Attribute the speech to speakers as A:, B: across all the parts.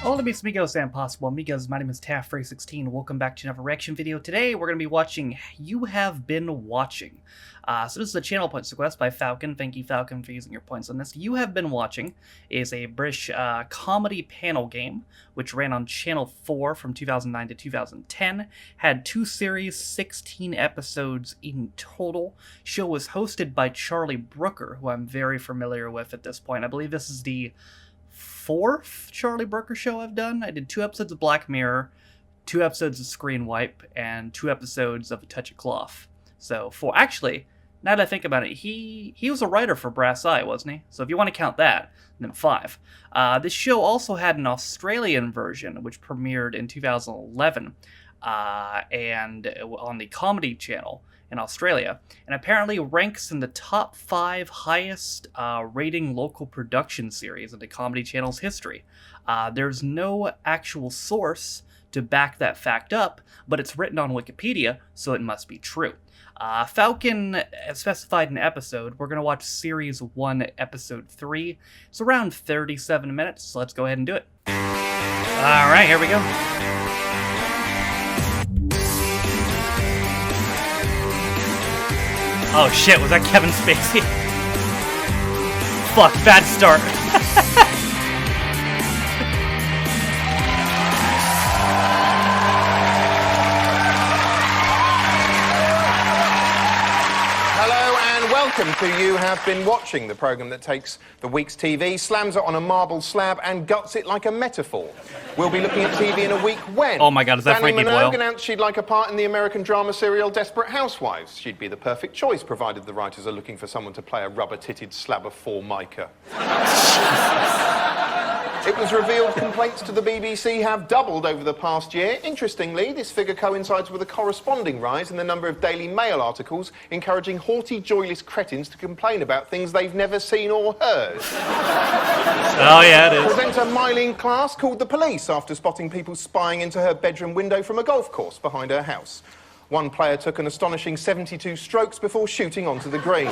A: Hola mis amigos and possible amigos, my name is Taff316. Welcome back to another reaction video. Today we're going to be watching You Have Been Watching. So this is a channel points request by Falcon. Thank you, Falcon, for using your points on this. You Have Been Watching is a British comedy panel game, which ran on Channel 4 from 2009 to 2010. Had 2 series, 16 episodes in total. Show was hosted by Charlie Brooker, who I'm very familiar with at this point. I believe this is the 4th Charlie Brooker show I've done. I did 2 episodes of Black Mirror, 2 episodes of Screen Wipe, and 2 episodes of A Touch of Cloth. So 4. Actually, now that I think about it, he was a writer for Brass Eye, wasn't he? So if you want to count that, then 5. This show also had an Australian version, which premiered in 2011, and on the Comedy Channel in Australia, and apparently ranks in the top 5 highest rating local production series in the Comedy Channel's history. There's no actual source to back that fact up, but it's written on Wikipedia, so it must be true. Falcon specified an episode. We're going to watch Series 1, Episode 3. It's around 37 minutes, so let's go ahead and do it. Alright, here we go. Oh shit, was that Kevin Spacey? Fuck, bad start.
B: Hello and welcome to You Have Been Watching, the programme that takes the week's TV, slams it on a marble slab and guts it like a metaphor. We'll be looking at TV in a week when...
A: Oh my god, is that
B: Danny
A: Frankie Boyle?
B: Minogue announced she'd like a part in the American drama serial Desperate Housewives. She'd be the perfect choice, provided the writers are looking for someone to play a rubber-titted slab of Formica. It was revealed complaints to the BBC have doubled over the past year. Interestingly, this figure coincides with a corresponding rise in the number of Daily Mail articles encouraging haughty, joyless cretins to complain about things they've never seen or heard.
A: Oh yeah, it is.
B: Presenter Mylene Class called the police after spotting people spying into her bedroom window from a golf course behind her house. One player took an astonishing 72 strokes before shooting onto the green.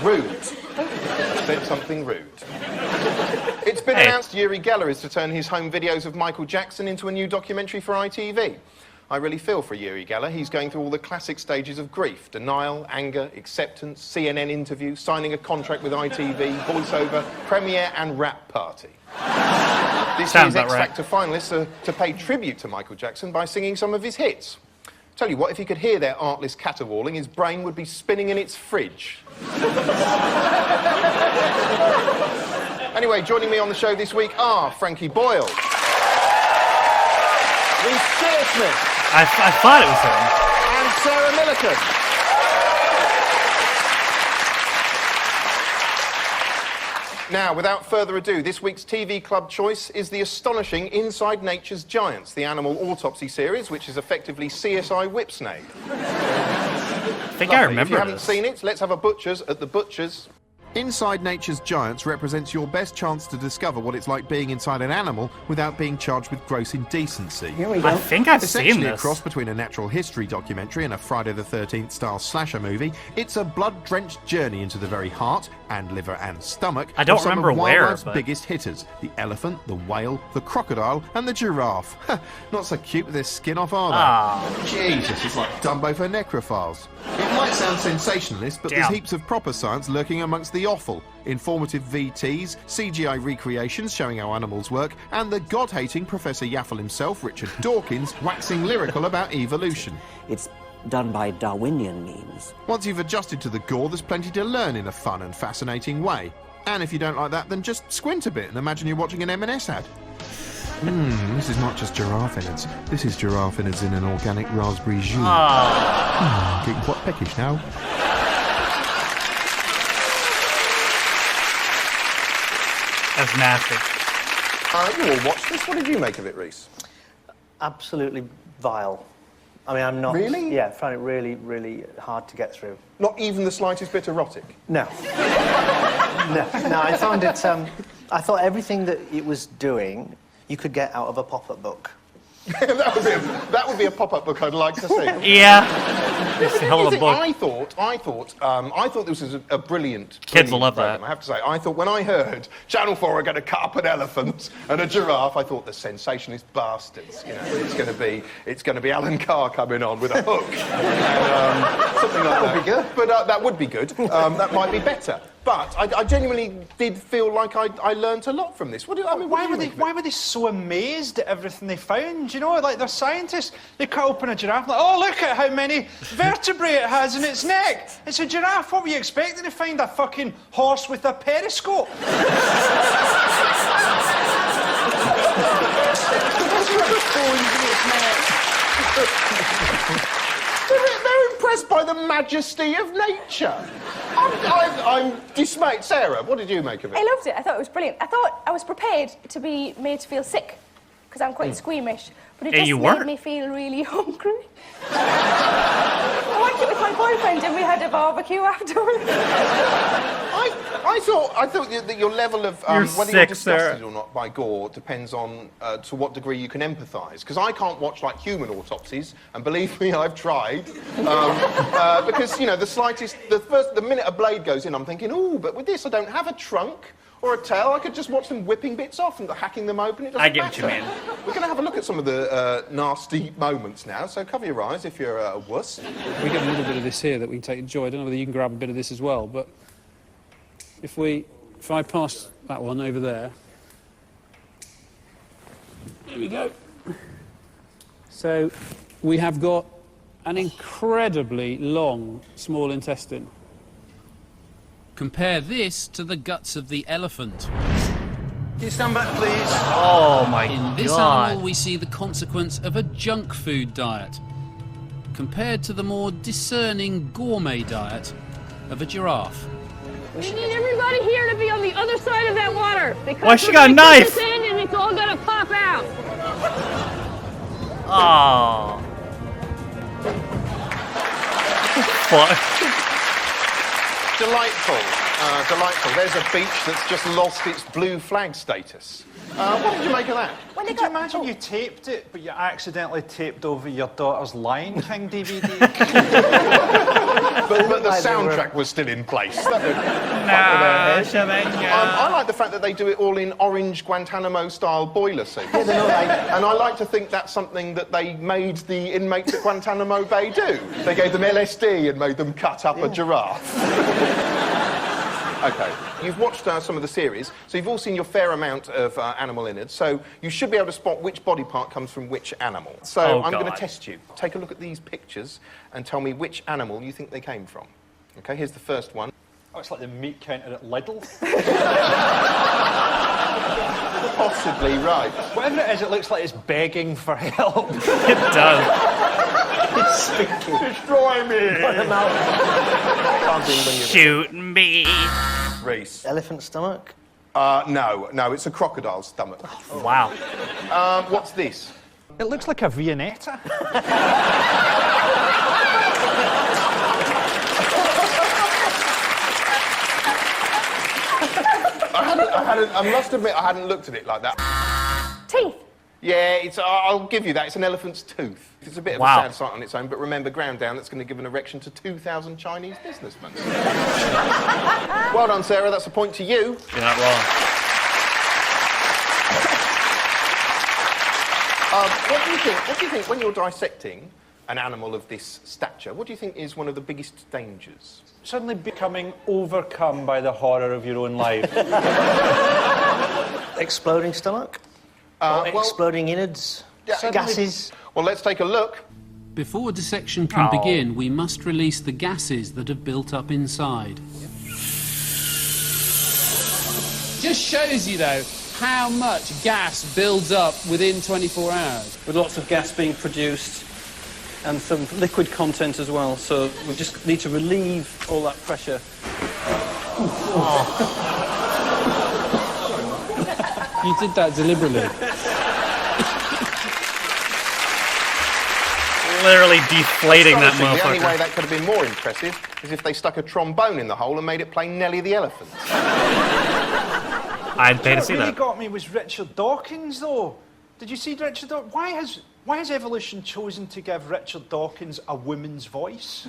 B: Rude. Said something rude. It's been announced Uri Geller is to turn his home videos of Michael Jackson into a new documentary for ITV. I really feel for Uri Geller. He's going through all the classic stages of grief: denial, anger, acceptance, CNN interview, signing a contract with ITV, voiceover, premiere and rap party. This year's X Factor finalists are to pay tribute to Michael Jackson by singing some of his hits. Tell you what, if he could hear their artless caterwauling, his brain would be spinning in its fridge. Anyway, joining me on the show this week are Frankie Boyle, Reece Shearsmith,
A: I thought it was him.
B: and Sarah Millican. Now, without further ado, this week's TV Club choice is the astonishing Inside Nature's Giants, the animal autopsy series, which is effectively CSI Whipsnade.
A: I think I remember
B: If you haven't
A: this.
B: seen it, let's have a butcher's at the butcher's. Inside Nature's Giants represents your best chance to discover what it's like being inside an animal without being charged with gross indecency.
C: Here we go.
A: I think I've seen
B: Essentially a
A: this.
B: cross between a natural history documentary and a Friday the 13th style slasher movie, it's a blood-drenched journey into the very heart and liver and stomach
A: I don't
B: of some
A: remember
B: of
A: where,
B: wildlife's
A: but-
B: biggest hitters: the elephant, the whale, the crocodile, and the giraffe. Not so cute with their skin off, are they?
A: Ah.
B: Jesus, it's like Dumbo for necrophiles. It might sound sensationalist, but there's
A: Damn.
B: heaps of proper science lurking amongst the offal. Informative VTs, CGI recreations showing how animals work, and the god-hating Professor Yaffle himself, Richard Dawkins, waxing lyrical about evolution.
C: It's done by Darwinian means.
B: Once you've adjusted to the gore, there's plenty to learn in a fun and fascinating way. And if you don't like that, then just squint a bit and imagine you're watching an M&S ad. This is not just giraffe innards. This is giraffe innards in an organic raspberry jus. Getting quite peckish now.
A: That's nasty.
B: You all watched this. What did you make of it, Reece?
D: Absolutely vile. I mean, I'm not...
B: Really?
D: Yeah, I find it really, really hard to get through.
B: Not even the slightest bit erotic?
D: No. No, I found it... I thought everything that it was doing, you could get out of a pop-up book.
B: that would be a pop-up book I'd like to see.
A: Yeah. It's a hell of a book.
B: I thought this was a brilliant.
A: Kids will love
B: program,
A: that.
B: I have to say. I thought when I heard Channel 4 are going to cut up an elephant and a giraffe, I thought the sensationalist bastards. You know, it's going to be Alan Carr coming on with a hook, and, something like that.
D: That would be good.
B: But that would be good. That might be better. But I genuinely did feel like I learnt a lot from this.
E: Why were they so amazed at everything they found? You know, like they're scientists. They cut open a giraffe, like, oh, look at how many vertebrae it has in its neck. It's a giraffe. What were you expecting to find? A fucking horse with a periscope?
B: They're impressed by the majesty of nature. I'm dismayed. Sarah, what did you make of it?
F: I loved it. I thought it was brilliant. I thought I was prepared to be made to feel sick, because I'm quite squeamish. But it
A: Hey,
F: just
A: you
F: made
A: weren't?
F: me feel really hungry. I watched it with my boyfriend and we had a barbecue afterwards.
B: I thought that your level of
A: You're
B: whether
A: sick,
B: you're disgusted
A: Sarah.
B: or not by gore depends on to what degree you can empathise. Because I can't watch like human autopsies, and believe me, I've tried. Because you know the minute a blade goes in, I'm thinking, ooh, but with this I don't have a trunk or a tail. I could just watch them whipping bits off and hacking them open. It doesn't
A: I get what you
B: matter.
A: mean.
B: We're going to have a look at some of the nasty moments now. So cover your eyes if you're a wuss.
G: We get a little bit of this here that we can take enjoy. I don't know whether you can grab a bit of this as well, but if I pass that one over there we go. So we have got an incredibly long small intestine.
H: Compare this to the guts of the elephant.
D: Can you stand back, please?
A: Oh my
H: In this
A: god.
H: animal, we see the consequence of a junk food diet, compared to the more discerning gourmet diet of a giraffe.
I: We need everybody here to be on the other side of that water. Because
A: Why she
I: we're
A: got a
I: gonna kick
A: knife?
I: this in and it's all gonna pop out.
A: Oh. Fuck.
B: Delightful. Delightful. There's a beach that's just lost its blue flag status. What did you make of that?
F: When they
E: Could you
F: got-
E: imagine you taped it, but you accidentally taped over your daughter's Lion King DVD?
B: But the soundtrack was still in place. That would- I like the fact that they do it all in orange Guantanamo-style boiler suits. And I like to think that's something that they made the inmates at Guantanamo Bay do. They gave them LSD and made them cut up a giraffe. OK, you've watched some of the series, so you've all seen your fair amount of animal innards, so you should be able to spot which body part comes from which animal. So
A: Oh,
B: I'm going to
A: God.
B: test you. Take a look at these pictures and tell me which animal you think they came from. OK, here's the first one.
E: Oh, it's like the meat counter at Lidl.
B: Possibly right.
E: Whatever it is, it looks like it's begging for help.
A: It does.
B: Destroy me! Can't do when you're
A: Shoot me.
B: Reese.
D: Elephant stomach?
B: No, it's a crocodile's stomach.
A: Wow.
B: What's this?
E: It looks like a Viennetta.
B: I must admit, I hadn't looked at it like that.
F: Teeth.
B: Yeah, I'll give you that. It's an elephant's tooth. It's a bit of
A: Wow.
B: a sad sight on its own, but remember, ground down, that's going to give an erection to 2,000 Chinese businessmen. Well done, Sarah. That's a point to you.
A: You're not wrong.
B: What do you think when you're dissecting an animal of this stature? What do you think is one of the biggest dangers?
E: Suddenly becoming overcome by the horror of your own life.
D: Exploding stomach? Or exploding innards? Gases?
B: Well, let's take a look.
H: Before dissection can
A: Oh.
H: begin, we must release the gases that have built up inside. Just shows you, though, how much gas builds up within 24 hours.
J: With lots of gas being produced and some liquid content as well, so we just need to relieve all that pressure.
G: You did that deliberately.
A: Literally deflating that
B: Astonishing. The only way
A: motherfucker.
B: that could have been more impressive is if they stuck a trombone in the hole and made it play Nelly the Elephant.
A: I'd pay to see
E: What really
A: that.
E: got me was Richard Dawkins, though. Did you see Richard Dawkins? Why has evolution chosen to give Richard Dawkins a woman's voice?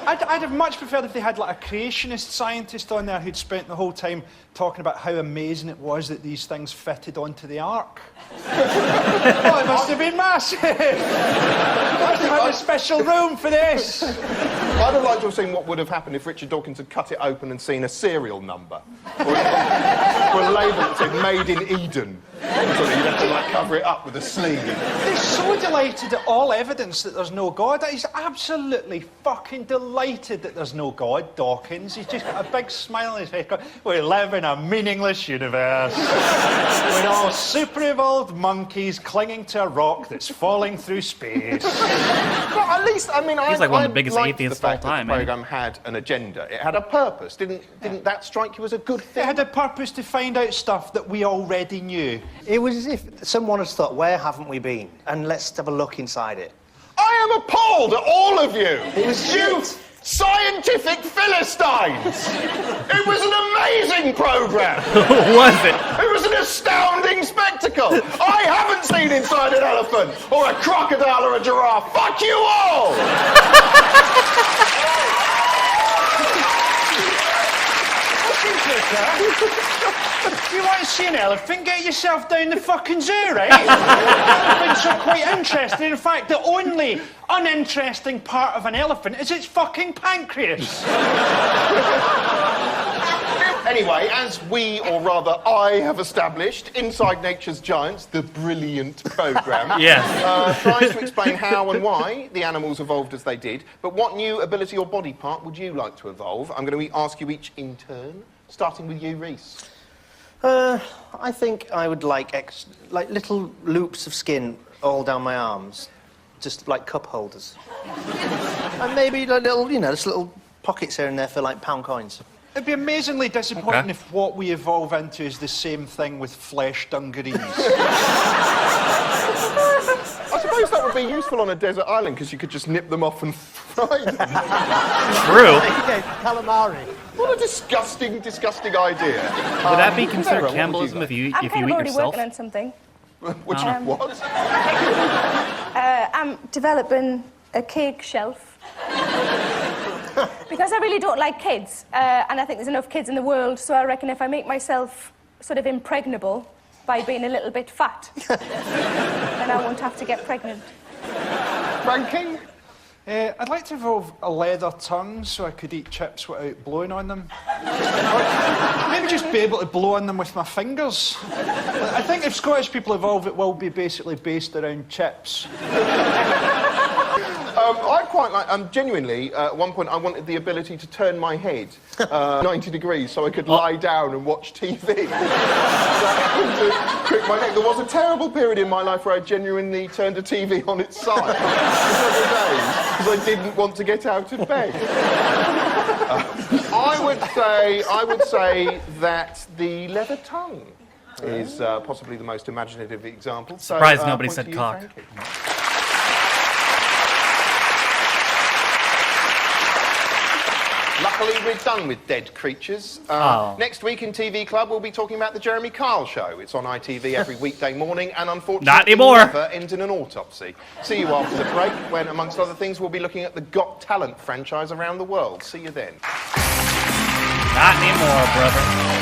E: I'd have much preferred if they had like a creationist scientist on there who'd spent the whole time talking about how amazing it was that these things fitted onto the ark. Oh, it must have been massive! Must have had a special room for this!
B: I'd have liked to have seen what would have happened if Richard Dawkins had cut it open and seen a serial number. Or a label that said Made in Eden. So that you'd have to like cover it up with a sleeve.
E: He's so delighted at all evidence that there's no God. He's absolutely fucking delighted that there's no God, Dawkins. He's just got a big smile on his face going, we live in a meaningless universe. With all super-evolved monkeys clinging to a rock that's falling through space.
B: But at least, I mean,
A: He's like one of the biggest
B: liked
A: atheists
B: the
A: of all
B: fact that
A: time,
B: the
A: man.
B: programme had an agenda. It had a purpose. Didn't that strike you as a good thing?
E: It had a purpose to find out stuff that we already knew.
D: It was as if someone has thought, where haven't we been? And let's have a look inside it.
B: I am appalled at all of you!
D: It was
B: you
D: shit.
B: scientific Philistines! It was an amazing programme!
A: Was it?
B: It was an astounding spectacle! I haven't seen inside an elephant, or a crocodile, or a giraffe. Fuck you all!
E: If you want to see an elephant, get yourself down the fucking zoo, right? Elephants are quite interesting. In fact, the only uninteresting part of an elephant is its fucking pancreas.
B: Anyway, as we, or rather I, have established, Inside Nature's Giants, the brilliant programme,
A: Yes.
B: tries to explain how and why the animals evolved as they did. But what new ability or body part would you like to evolve? I'm going to ask you each in turn, starting with you, Reese.
D: I think I would like little loops of skin all down my arms, just like cup holders. And maybe like little, just little pockets here and there for like pound coins.
E: It'd be amazingly disappointing if what we evolve into is the same thing with flesh dungarees.
B: I suppose that would be useful on a desert island because you could just nip them off and fry them.
A: True.
D: Calamari.
B: What a disgusting, disgusting idea.
A: Would that be considered
B: Sarah, what would
A: cannibalism
B: you
A: if you
F: I'm
A: if
F: kind
A: you
F: of
A: eat
F: already
A: yourself?
F: working on something.
B: What?
F: I'm developing a cake shelf. Because I really don't like kids, and I think there's enough kids in the world, so I reckon if I make myself sort of impregnable by being a little bit fat, then I won't have to get pregnant.
B: Ranking?
E: I'd like to evolve a leather tongue so I could eat chips without blowing on them. Or maybe just be able to blow on them with my fingers. I think if Scottish people evolve, it will be basically based around chips.
B: I quite like, genuinely, at one point I wanted the ability to turn my head 90 degrees so I could lie down and watch TV. My neck. There was a terrible period in my life where I genuinely turned a TV on its side for several days because I didn't want to get out of bed. I would say that the leather tongue is possibly the most imaginative example.
A: Surprised
B: So,
A: nobody
B: point
A: said
B: to you,
A: cock.
B: Frankie. Luckily, we're done with dead creatures. Next week in TV Club, we'll be talking about the Jeremy Kyle Show. It's on ITV every weekday morning, and unfortunately,
A: Not anymore.
B: never ends in an autopsy. See you after the break, when, amongst other things, we'll be looking at the Got Talent franchise around the world. See you then.
A: Not anymore, brother.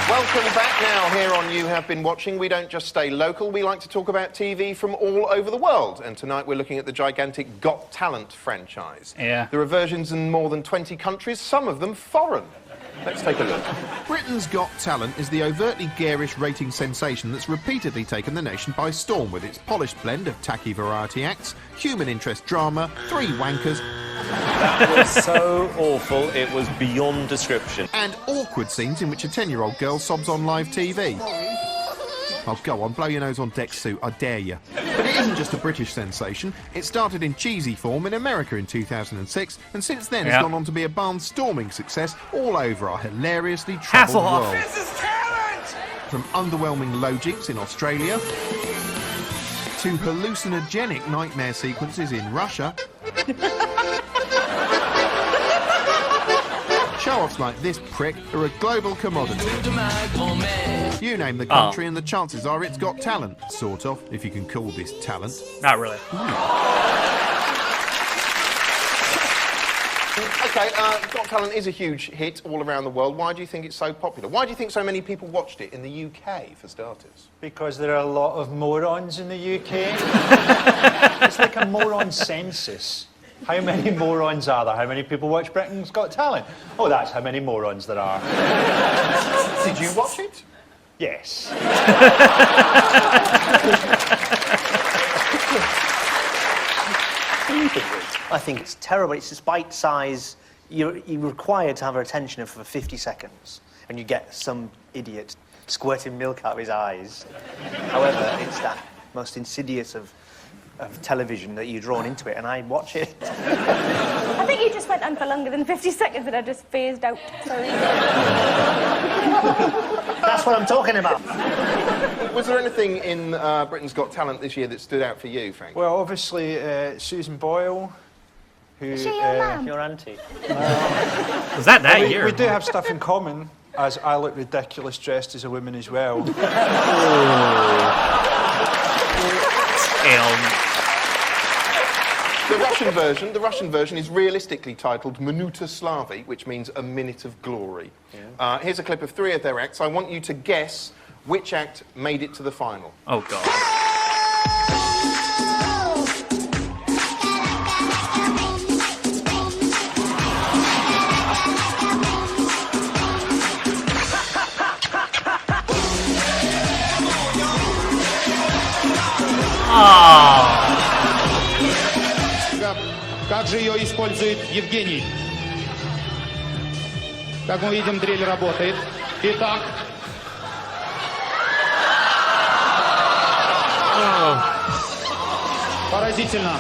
B: Welcome back now here on You Have Been Watching. We don't just stay local, we like to talk about TV from all over the world. And tonight we're looking at the gigantic Got Talent franchise.
A: Yeah.
B: There are versions in more than 20 countries, some of them foreign. Let's take a look.
K: Britain's Got Talent is the overtly garish rating sensation that's repeatedly taken the nation by storm with its polished blend of tacky variety acts, human interest drama, three wankers,
L: That was so awful, it was beyond description.
K: and awkward scenes in which a 10-year-old girl sobs on live TV. Oh, go on, blow your nose on Deck's suit, I dare you. But it isn't just a British sensation. It started in cheesy form in America in 2006, and since then has gone on to be a barnstorming success all over our hilariously troubled
A: Hasselhoff.
K: world.
E: This is talent!
K: From underwhelming logics in Australia, to hallucinogenic nightmare sequences in Russia, Show-offs like this prick are a global commodity. You name the country and the chances are it's got talent. Sort of, if you can call this talent.
A: Not really.
B: Okay, Got Talent is a huge hit all around the world. Why do you think it's so popular? Why do you think so many people watched it in the UK, for starters?
E: Because there are a lot of morons in the UK. It's like a moron census. How many morons are there? How many people watch Britain's Got Talent? Oh, that's how many morons there are.
B: Did you watch it?
E: Yes.
D: I think it's terrible. It's this bite size. You're required to have our attention for 50 seconds, and you get some idiot squirting milk out of his eyes. However, it's that most insidious of television that you're drawn into it, and I watch it.
F: I think you just went on for longer than 50 seconds and I just phased out. Sorry.
D: That's what I'm talking about.
B: Was there anything in Britain's Got Talent this year that stood out for you, Frank?
E: Well, obviously, Susan Boyle, who...
F: Is she your mum?
D: Your auntie.
A: Was that year?
E: We do have stuff in common, as I look ridiculous dressed as a woman as well.
B: The Russian version is realistically titled Minuta Slavy, which means a minute of glory. Yeah. Here's a clip of 3 of their acts. I want you to guess which act made it to the final.
A: Oh, God.
M: Как же ее использует Евгений? Как мы видим, дрель работает. Итак. Поразительно.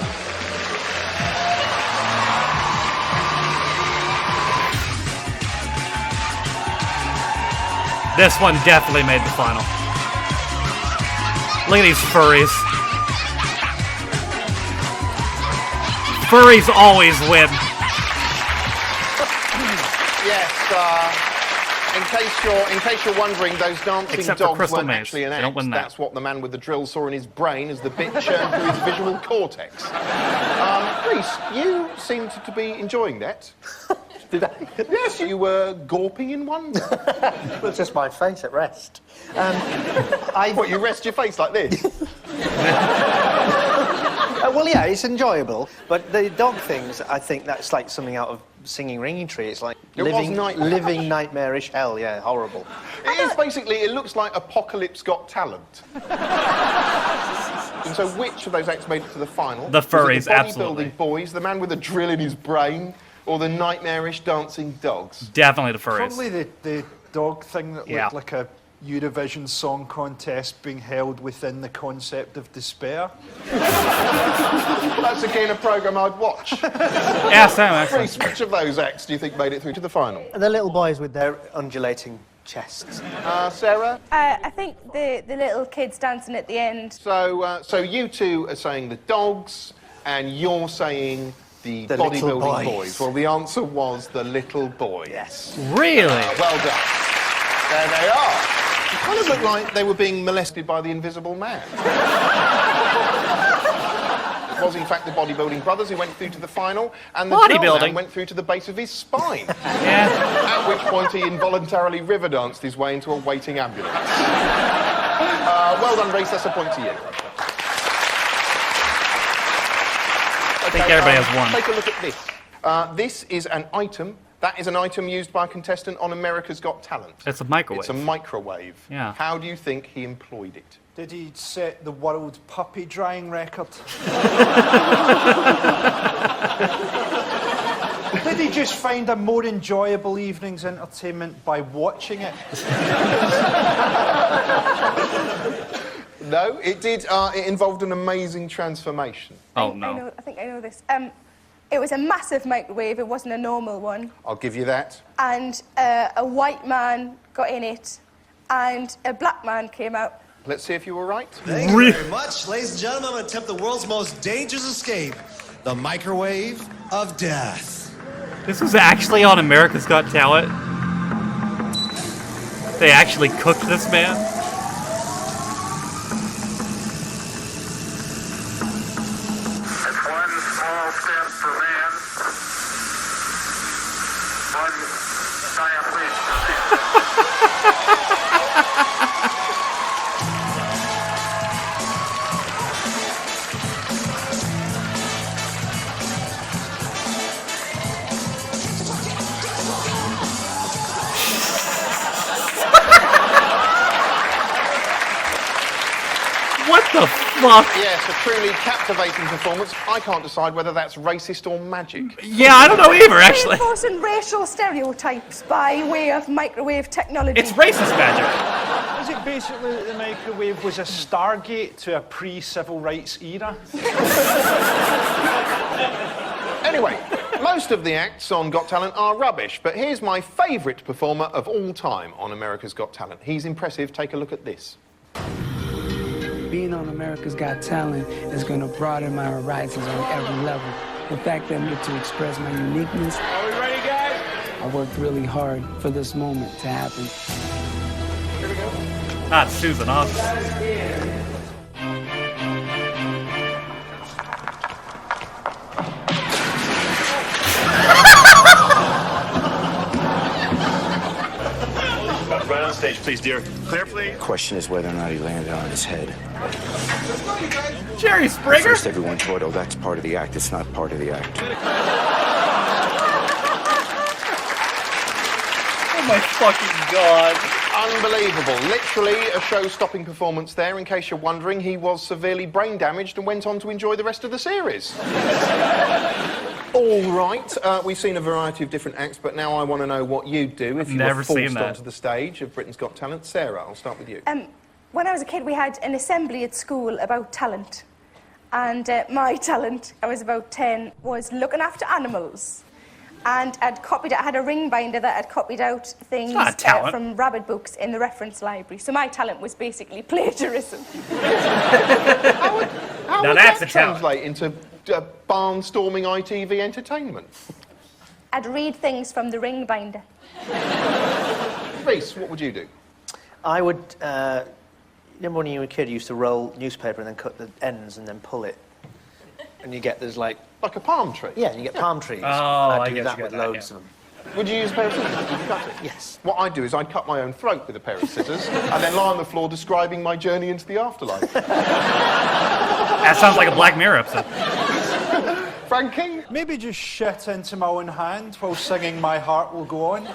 A: This one definitely made the final. Look at these furries. Furries always win.
B: Yes, in case you're wondering, those dancing
A: Except for
B: dogs
A: Crystal
B: weren't
A: Maze.
B: actually an
A: They don't
B: act.
A: win that.
B: That's what the man with the drill saw in his brain as the bit churned through his visual cortex. Reese, you seemed to be enjoying that.
D: Did I?
B: Yes, you were gawping in wonder.
D: Well, it's just my face at rest.
B: What, you rest your face like this?
D: Well, yeah, it's enjoyable, but the dog things, I think that's like something out of Singing Ringing Tree. It's like living nightmarish hell, yeah, horrible.
B: It is basically, it looks like Apocalypse Got Talent. And so which of those acts made it to the final?
A: The furries,
B: Was it the
A: absolutely.
B: bodybuilding boys, the man with a drill in his brain, or the nightmarish dancing dogs?
A: Definitely the furries.
E: Probably the dog thing that
A: Yeah.
E: looked like a Eurovision Song Contest being held within the concept of despair.
B: That's again a programme I'd watch.
A: Yeah, Sam, actually.
B: Reece, which of those acts do you think made it through to the final?
D: The little boys with their undulating chests.
B: Sarah?
F: I think the little kids dancing at the end.
B: So you two are saying the dogs, and you're saying the
D: little
B: bodybuilding
D: boys.
B: boys. Well, the answer was the little boys.
D: Yes.
A: Really?
B: Well done. There they are. It kind of looked like they were being molested by the Invisible Man. It was, in fact, the bodybuilding brothers who went through to the final, and the drill man went through to the base of his spine.
A: Yeah.
B: At which point he involuntarily river danced his way into a waiting ambulance. Well done, Reece. That's a point to you.
A: I think everybody has one.
B: Take a look at this. This is an item. That is an item used by a contestant on America's Got Talent.
A: It's a microwave.
B: It's a microwave.
A: Yeah.
B: How do you think he employed it?
E: Did he set the world puppy drying record? Did he just find a more enjoyable evening's entertainment by watching it?
B: No, it did. It involved an amazing transformation.
A: Oh, no.
F: I think I know this. It was a massive microwave. It wasn't a normal one.
B: I'll give you that.
F: And a white man got in it, and a black man came out.
B: Let's see if you were right.
N: Thank you very much. Ladies and gentlemen, I'm going to attempt the world's most dangerous escape, the microwave of death.
A: This was actually on America's Got Talent. They actually cooked this man.
O: It's one small step for man, one giant leap for
A: What the fuck?
B: Yes, a truly captivating performance. I can't decide whether that's racist or magic.
A: Yeah, I don't know either, actually.
F: Reinforcing racial stereotypes by way of microwave technology.
A: It's racist magic.
E: Is it basically that the microwave was a Stargate to a pre-civil rights era?
B: Anyway, most of the acts on Got Talent are rubbish, but here's my favourite performer of all time on America's Got Talent. He's impressive. Take a look at this.
P: Being on America's Got Talent is going to broaden my horizons on every level. The fact that I'm able to express my uniqueness.
E: Are we ready, guys?
P: I worked really hard for this moment to happen.
E: Here we go.
A: Ah, it's Susan, awesome.
L: Right on stage, please, dear. Clear, please.
Q: Question is whether or not he landed on his head.
A: Jerry Springer?
Q: First, everyone thought, oh, that's part of the act. It's not part of the act.
A: Oh my fucking god.
B: Unbelievable. Literally a show-stopping performance there. In case you're wondering, he was severely brain damaged and went on to enjoy the rest of the series. All right, we've seen a variety of different acts, but now I want to know what you'd do if you were forced onto the stage of Britain's Got Talent. Sarah, I'll start with you.
F: When I was a kid, we had an assembly at school about talent. And my talent, I was about 10, was looking after animals. And I had a ring binder that I'd copied out things from rabbit books in the reference library. So my talent was basically plagiarism.
B: How would that translate into barnstorming ITV entertainment?
F: I'd read things from the ring binder.
B: Reese, what would you do?
D: I would, remember when you were a kid, you used to roll newspaper and then cut the ends and then pull it? And you get, there's like
B: a palm tree?
D: Yeah, you get palm trees.
B: Oh,
D: I'd do that with loads of them.
B: Would you use a pair of scissors? Would you cut it?
D: Yes.
B: What I'd do is I'd cut my own throat with a pair of scissors and then lie on the floor describing my journey into the afterlife.
A: That sounds like a Black Mirror episode.
B: Frankie?
E: Maybe just shit into my own hand while singing My Heart Will Go On.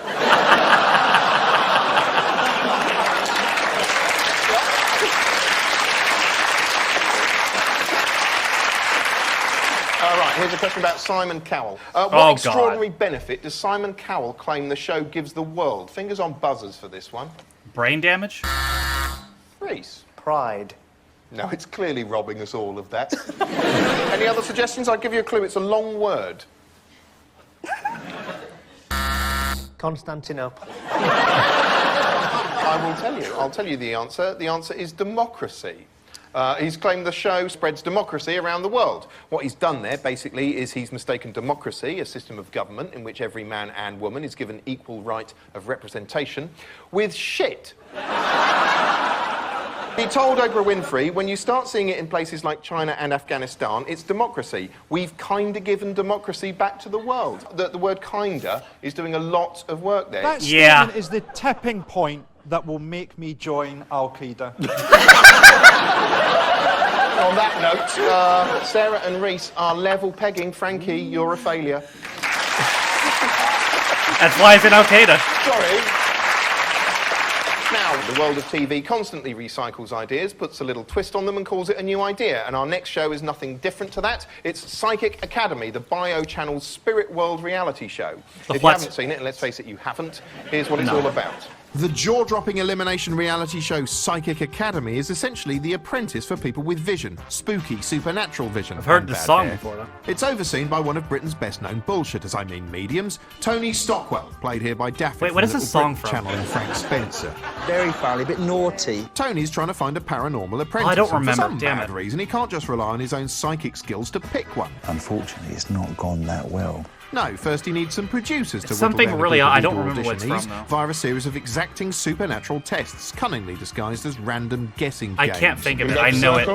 B: All right, here's a question about Simon Cowell. What extraordinary benefit does Simon Cowell claim the show gives the world? Fingers on buzzers for this one.
A: Brain damage?
B: Reese?
D: Pride.
B: No, it's clearly robbing us all of that. Any other suggestions? I'll give you a clue. It's a long word.
D: Constantinople.
B: I will tell you. I'll tell you the answer. The answer is democracy. He's claimed the show spreads democracy around the world. What he's done there, basically, is he's mistaken democracy, a system of government in which every man and woman is given equal right of representation, with shit. He told Oprah Winfrey, when you start seeing it in places like China and Afghanistan, it's democracy. We've kinda given democracy back to the world. The word kinda is doing a lot of work there.
E: That statement is the tipping point that will make me join Al-Qaeda.
B: On that note, Sarah and Reese are level pegging. Frankie, you're a failure.
A: That's why it's in Al-Qaeda.
B: Sorry. Now, the world of TV constantly recycles ideas, puts a little twist on them and calls it a new idea. And our next show is nothing different to that. It's Psychic Academy, the Bio Channel's Spirit World reality show. If you haven't seen it, and let's face it, you haven't, here's what it's all about.
K: The jaw-dropping elimination reality show Psychic Academy is essentially The Apprentice for people with vision. Spooky, supernatural vision.
A: I've heard
K: and
A: this
K: bad
A: song
K: hair.
A: before, though.
K: It's overseen by one of Britain's best-known bullshitters, I mean mediums, Tony Stockwell, played here by Daffy.
A: Wait, what is
K: from
A: this
K: Little
A: song
K: Britain
A: from?
K: Channel and Frank Spencer.
D: Very foul, a bit naughty.
K: Tony's trying to find a paranormal apprentice.
A: I don't
K: and
A: remember,
K: for some
A: damn
K: bad
A: it.
K: reason, he can't just rely on his own psychic skills to pick one.
R: Unfortunately, it's not gone that well.
K: No, first he needs some producers to
A: Something
K: whittle down a
A: really
K: group of
A: I don't
K: eager
A: remember what it's
K: auditionees
A: from, though.
K: via a series of exacting supernatural tests, cunningly disguised as random guessing
A: I
K: games.
A: can't think of it. I know it.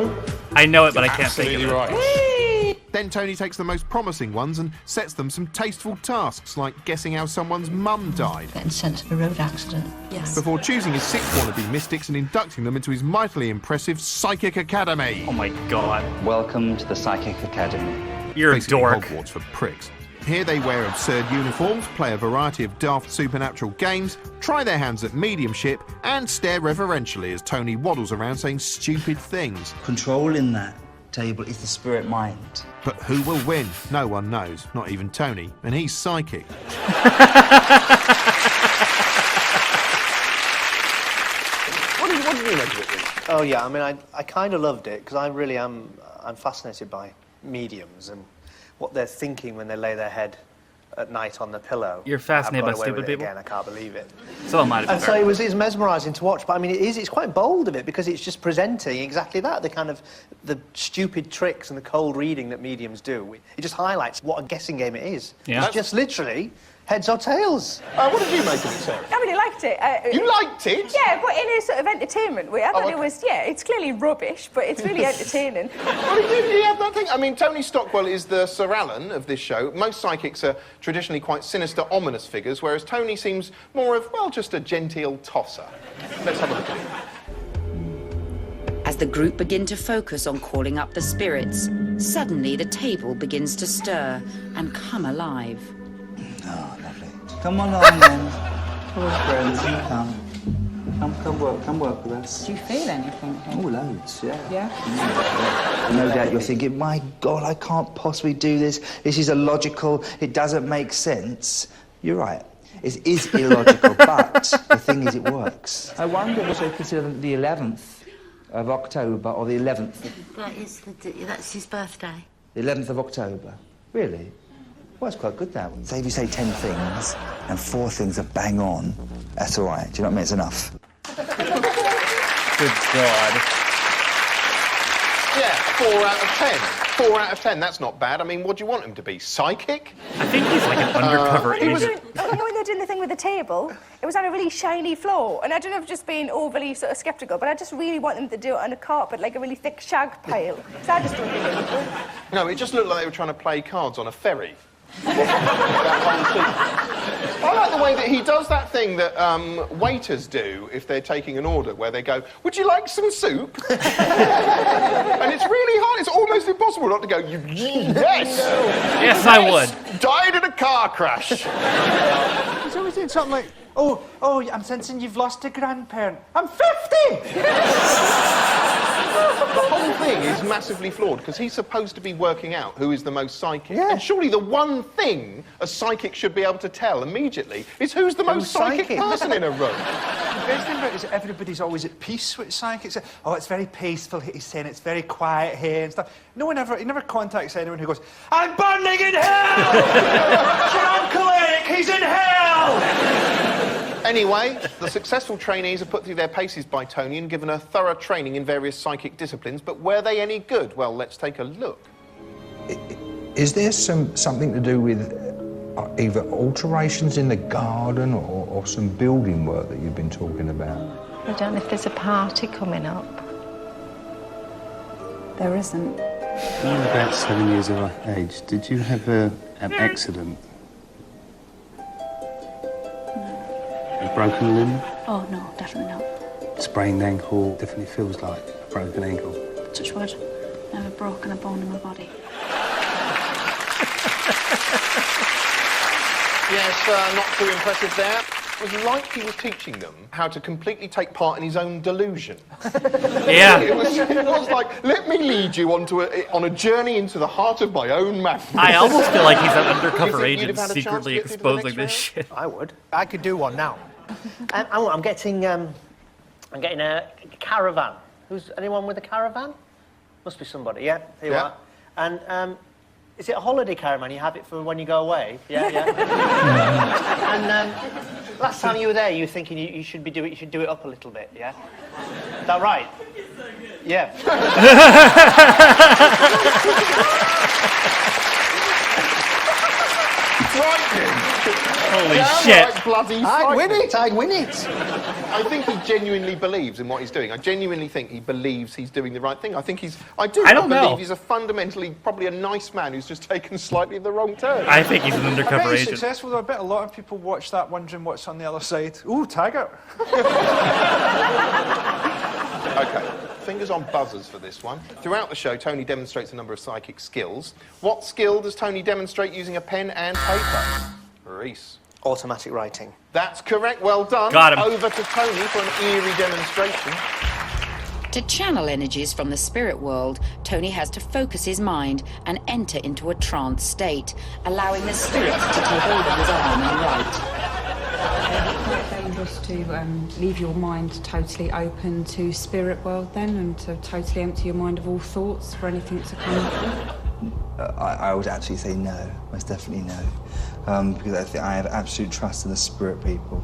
A: I know it, but I can't think of it.
K: Right. Then Tony takes the most promising ones and sets them some tasteful tasks, like guessing how someone's mum died.
R: Getting sent to a road accident. Yes.
K: Before choosing his 6 wannabe mystics and inducting them into his mightily impressive Psychic Academy.
A: Oh my god.
S: Welcome to the Psychic Academy.
A: You're
K: Basically
A: a dork.
K: Hogwarts for pricks. Here they wear absurd uniforms, play a variety of daft supernatural games, try their hands at mediumship, and stare reverentially as Tony waddles around saying stupid things.
T: Controlling that table is the spirit mind.
K: But who will win? No one knows, not even Tony, and he's psychic.
D: What did you make of it? Oh yeah, I mean, I kind of loved it because I really am. I'm fascinated by mediums and what they're thinking when they lay their head at night on the pillow.
A: You're fascinated by stupid people?
D: Again, I can't believe it.
A: So am I.
D: And so it was mesmerising to watch, but I mean, it's quite bold of it because it's just presenting exactly that, the stupid tricks and the cold reading that mediums do. It just highlights what a guessing game it is.
A: Yeah.
D: It's just literally heads or tails.
B: What did you make of it, Sarah?
F: I really liked it.
B: You liked it?
F: Yeah, but in a sort of entertainment way. I thought it was, it's clearly rubbish, but it's really entertaining.
B: Well, he had that thing. I mean, Tony Stockwell is the Sir Alan of this show. Most psychics are traditionally quite sinister, ominous figures, whereas Tony seems more of, well, just a genteel tosser. Let's have a look at it.
U: As the group begin to focus on calling up the spirits, suddenly the table begins to stir and come alive.
T: Oh, lovely. Come on then. Come on, friends, you come. Come work with us.
R: Do you feel anything?
T: Oh, loads, yeah.
R: Yeah?
T: No doubt you're thinking, my God, I can't possibly do this. This is illogical. It doesn't make sense. You're right. It is illogical, but the thing is, it works. I wonder if they consider the 11th of October or the 11th.
R: That's his birthday.
T: The 11th of October. Really? Well, it's quite good, that one. Say if you say 10 things and 4 things are bang on, that's all right. Do you know what I mean? It's enough.
A: Good God.
B: Yeah, 4 out of 10. 4 out of 10, that's not bad. I mean, what do you want him to be, psychic?
A: I think he's like an undercover
F: When
A: agent.
F: they're doing the thing with the table, it was on a really shiny floor, and I don't know if I've just been overly sort of sceptical, but I just really want them to do it on a carpet, like a really thick shag pile. So I just don't think it would work.
B: No, it just looked like they were trying to play cards on a ferry. I like the way that he does that thing that waiters do if they're taking an order, where they go, would you like some soup? And it's really hard, it's almost impossible not to go, yes!
A: Yes, I would.
B: Died in a car crash.
E: He's always doing something like, oh, I'm sensing you've lost a grandparent. I'm 50!
B: The whole thing is massively flawed, because he's supposed to be working out who is the most psychic. Yeah. And surely the one thing a psychic should be able to tell immediately is who's the most psychic person in a room.
E: The best thing about it is that everybody's always at peace with psychics. Oh, it's very peaceful, he's saying, it's very quiet here and stuff. He never contacts anyone who goes, I'm burning in hell! Your Uncle Eric, he's in hell!
B: Anyway, the successful trainees are put through their paces by Tony and given a thorough training in various psychic disciplines, but were they any good? Well, let's take a look.
V: Is there something to do with either alterations in the garden or some building work that you've been talking about?
R: I don't know if there's a party coming up. There isn't.
W: When you were about 7 years of age, did you have an accident? A broken limb?
R: Oh, no, definitely not.
W: Sprained ankle definitely feels like a broken ankle.
R: Touch wood. Never broken a bone in my body.
B: Yes, not too impressive there. It was like he was teaching them how to completely take part in his own delusion.
A: Yeah.
B: It was like, let me lead you on a journey into the heart of my own madness.
A: I almost feel like he's an undercover agent secretly exposing this shit.
D: I would. I could do one now. I'm getting a caravan. Anyone with a caravan? Must be somebody, yeah? Here you are. And is it a holiday caravan? You have it for when you go away? Yeah, yeah. And last time you were there, you were thinking you should do it up a little bit, yeah? Is that right? Yeah.
B: frightening.
A: Holy
B: Downright
A: shit.
B: bloody
D: I'd win
B: frightening.
D: it, I'd win it.
B: I think he genuinely believes in what he's doing. I genuinely think he believes he's doing the right thing. I think he's... I
A: don't
B: believe
A: know.
B: he's a fundamentally, probably a nice man who's just taken slightly the wrong turn.
A: I think he's an
E: I
A: undercover
E: bet he's
A: agent.
E: successful though. I bet a lot of people watch that wondering what's on the other side. Ooh, Taggart.
B: OK, fingers on buzzers for this one. Throughout the show, Tony demonstrates a number of psychic skills. What skill does Tony demonstrate using a pen and paper? Reese.
D: Automatic writing.
B: That's correct. Well done.
A: Got him.
B: Over to Tony for an eerie demonstration.
U: To channel energies from the spirit world, Tony has to focus his mind and enter into a trance state, allowing the spirits to take hold of his arm and write.
C: Quite dangerous to leave your mind totally open to spirit world then, and to totally empty your mind of all thoughts for anything to come up with?
T: I would actually say no, most definitely no. Because I think I have absolute trust in the spirit people.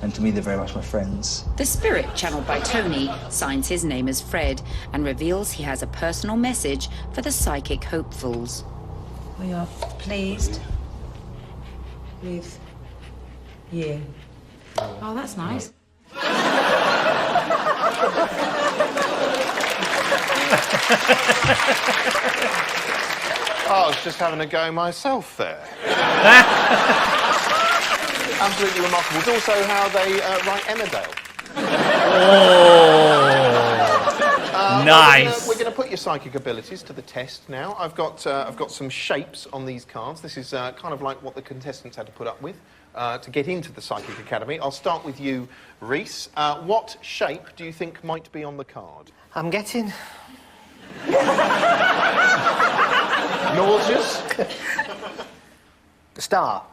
T: And to me, they're very much my friends.
U: The spirit channeled by Tony signs his name as Fred and reveals he has a personal message for the psychic hopefuls.
C: We are pleased with you. Oh, that's nice.
B: I was just having a go myself there. Absolutely remarkable. It's also how they write Emmerdale.
A: Oh, nice.
B: We're going to put your psychic abilities to the test now. I've got some shapes on these cards. This is kind of like what the contestants had to put up with to get into the Psychic Academy. I'll start with you, Reese. What shape do you think might be on the card?
D: I'm getting...
B: Nauseous?
D: Star.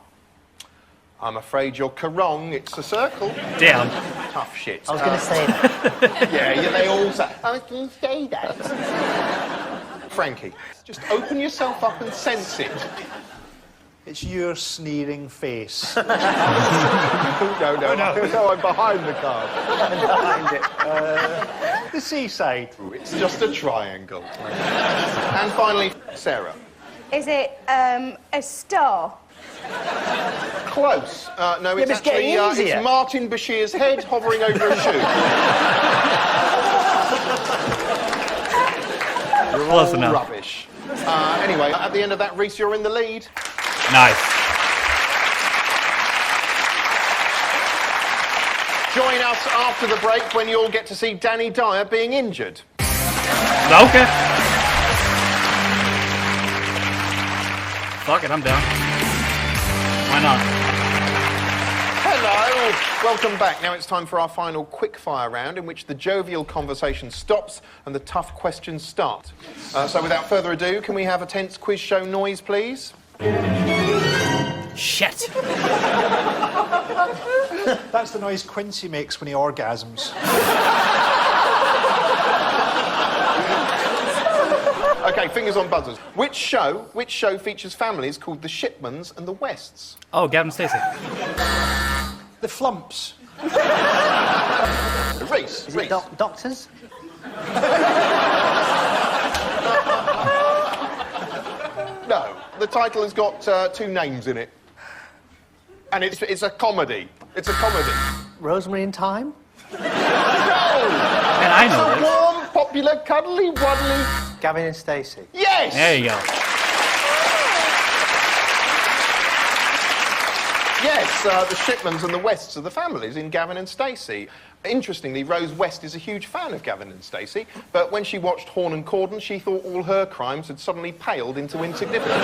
B: I'm afraid you're wrong. It's a circle.
A: Damn.
B: Tough shit.
D: I was going to say that.
B: Yeah, they all say, I was going to say that. Frankie, just open yourself up and sense it.
E: It's your sneering face.
B: No, I'm behind the card.
D: I'm behind it.
E: The seaside.
B: It's just a triangle. And finally, Sarah.
F: Is it a star?
B: Close. No, it's
D: it's getting
B: actually
D: easier.
B: it's Martin Bashir's head hovering over a shoe. You're
A: Close
B: all
A: enough.
B: rubbish. Anyway, at the end of that, Reese, you're in the lead.
A: Nice.
B: Join us after the break when you'll get to see Danny Dyer being injured.
A: Okay. Fuck it, I'm down. Why not?
B: Hello, welcome back. Now it's time for our final quickfire round in which the jovial conversation stops and the tough questions start. So without further ado, can we have a tense quiz show noise, please?
A: Shit.
E: That's the noise Quincy makes when he orgasms.
B: Okay, fingers on buzzers. Which show features families called the Shipmans and the Wests?
A: Oh, Gavin Stacey.
E: The Flumps.
B: Reese.
D: Is it doctors?
B: No, the title has got two names in it. And it's a comedy. It's a comedy.
D: Rosemary in Time?
B: No!
A: And I know
B: It's a warm, popular, cuddly, wuddly...
D: Gavin and Stacey.
B: Yes!
A: There you go.
B: Yes, the Shipmans and the Wests are the families in Gavin and Stacey. Interestingly, Rose West is a huge fan of Gavin and Stacey, but when she watched Horn and Cordon, she thought all her crimes had suddenly paled into insignificance.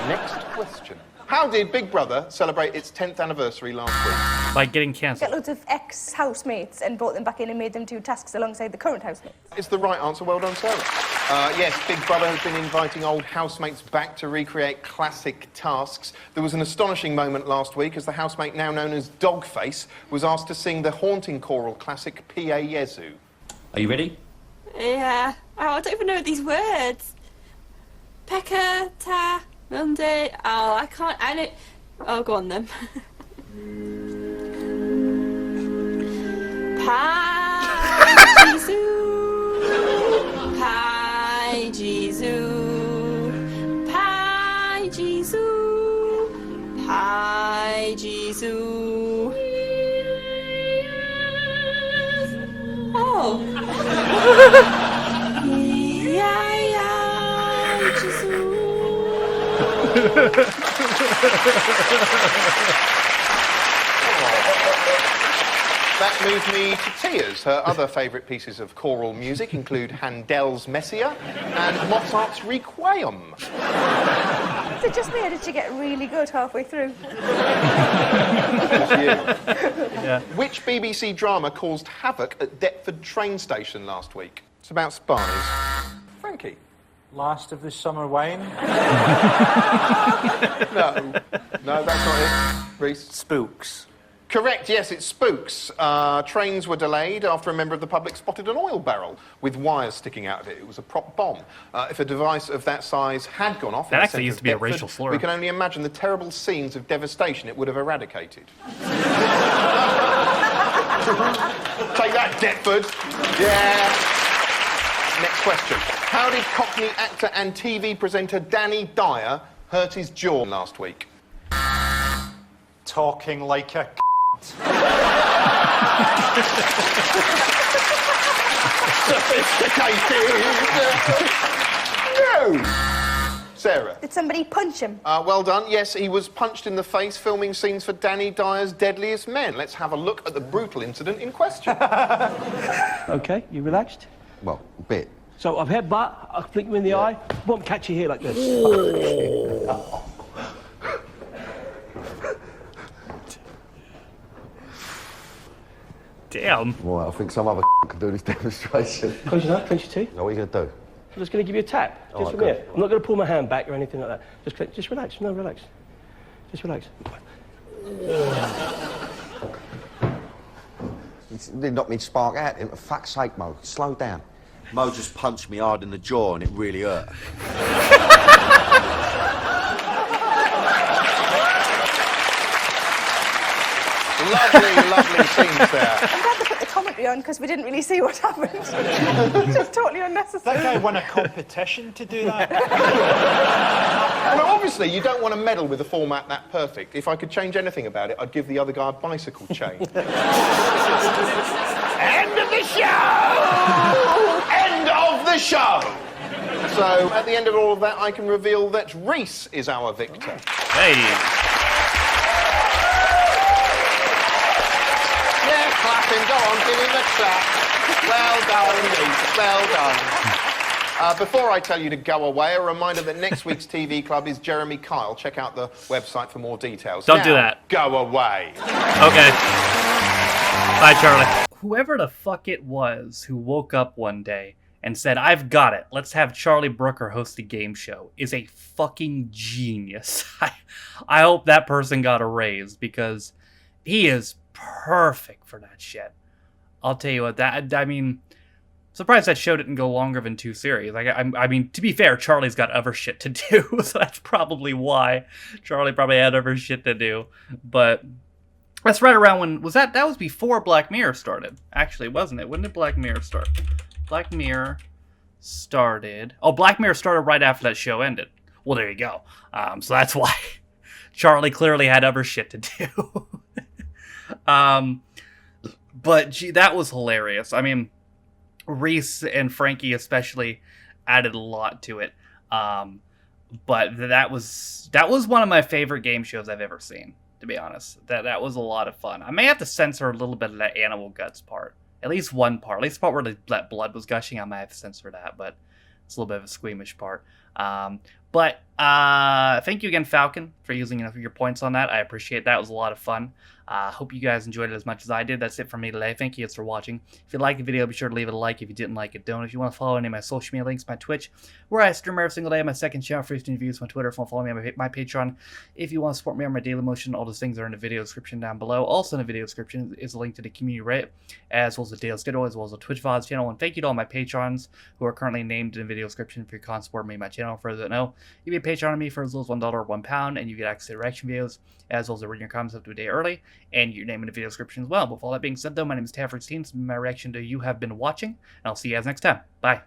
B: Next question. How did Big Brother celebrate its 10th anniversary last week?
A: By getting cancelled.
F: Got loads of ex-housemates and brought them back in and made them do tasks alongside the current housemates.
B: It's the right answer. Well done, Sarah. Yes, Big Brother has been inviting old housemates back to recreate classic tasks. There was an astonishing moment last week as the housemate, now known as Dogface, was asked to sing the haunting choral classic Pie Jesu.
H: Are you ready?
I: Yeah. Oh, I don't even know these words. Pekka, ta, Monday. Oh, I don't. Oh, go on then. Pai Jesu, Pai Jesu, Pai Jesu. ay, Jesus. Oh. Ay, ay,
B: That moved me to tears. Her other favourite pieces of choral music include Handel's Messia and Mozart's Requiem.
F: Is it just me, or did you get really good halfway through?
B: Just you.
A: Yeah.
B: Which BBC drama caused havoc at Deptford train station last week? It's about spies. Frankie?
E: Last of the summer wine.
B: No, that's not it. Reese?
D: Spooks.
B: Correct, yes, it's Spooks. Trains were delayed after a member of the public spotted an oil barrel with wires sticking out of it. It was a prop bomb. If a device of that size had gone off...
A: That actually used to be a racial slur.
B: We can only imagine the terrible scenes of devastation it would have eradicated. Take that, Deptford. Yeah. Next question. How did Cockney actor and TV presenter Danny Dyer hurt his jaw last week?
E: Talking like a
B: No! Sarah?
F: Did somebody punch him?
B: Well done. Yes, he was punched in the face filming scenes for Danny Dyer's Deadliest Men. Let's have a look at the brutal incident in question.
G: OK, you relaxed?
W: Well, a bit.
G: So I've headbutt, I flick you in the eye, won't catch you here like this.
A: Damn.
W: Right, I think some other can do this demonstration.
G: Close your eyes, clench your teeth.
W: What are you going to do?
G: I'm just going to give you a tap, just
W: All right,
G: from
W: good.
G: here. I'm not going to pull my hand back or anything like that. Just relax. No, relax. Just relax.
W: They knocked me spark out. For fuck's sake, Mo, slow down. Mo just punched me hard in the jaw and it really hurt.
B: Lovely scenes there.
F: I'm glad they put the commentary on because we didn't really see what happened. Just totally unnecessary.
E: That guy won a competition to do that.
B: Well, obviously, you don't want to meddle with a format that perfect. If I could change anything about it, I'd give the other guy a bicycle chain. End of the show! End of the show! So, at the end of all of that, I can reveal that Reese is our victor.
A: Hey.
B: Yeah, clap him. Go on, give him a clap. Well done, Reese. Well done. Before I tell you to go away, a reminder that next week's TV Club is Jeremy Kyle. Check out the website for more details.
A: Don't do that.
B: Go away.
A: Okay. Bye, Charlie. Whoever the fuck it was who woke up one day and said, I've got it, let's have Charlie Brooker host a game show, is a fucking genius. I hope that person got a raise because he is perfect for that shit. I'll tell you what, I mean, surprised that show didn't go longer than 2 series. I mean, to be fair, Charlie's got other shit to do, so that's probably why. Charlie probably had other shit to do, but that's right around when, that was before Black Mirror started, actually, wasn't it? When did Black Mirror start? Black Mirror started... Oh, Black Mirror started right after that show ended. Well, there you go. So that's why Charlie clearly had other shit to do. But gee, that was hilarious. I mean, Reese and Frankie especially added a lot to it. But that was one of my favorite game shows I've ever seen, to be honest. That was a lot of fun. I may have to censor a little bit of that animal guts part. At least one part. At least the part where the blood was gushing, I might have to censor that, but it's a little bit of a squeamish part. But thank you again, Falcon, for using your points on that. I appreciate that. It was a lot of fun. Hope you guys enjoyed it as much as I did. That's it for me today. Thank you guys for watching. If you liked the video, be sure to leave it a like. If you didn't like it, don't. If you want to follow any of my social media links, my Twitch, where I stream every single day, my second channel, free stream views, my Twitter, if you want to follow me on my Patreon. If you want to support me on my daily motion, all those things are in the video description down below. Also in the video description is a link to the community Reddit, as well as the daily schedule, as well as the Twitch VODs channel. And thank you to all my patrons who are currently named in the video description for your con support me and my channel. For those that know, you can be a patron on me for as little as $1 or £1, and you get access to reaction videos, as well as reading your comments up to a day early, and your name in the video description as well. With all that being said, though, my name is Tafford Steens. My reaction to You Have Been Watching, and I'll see you guys next time. Bye.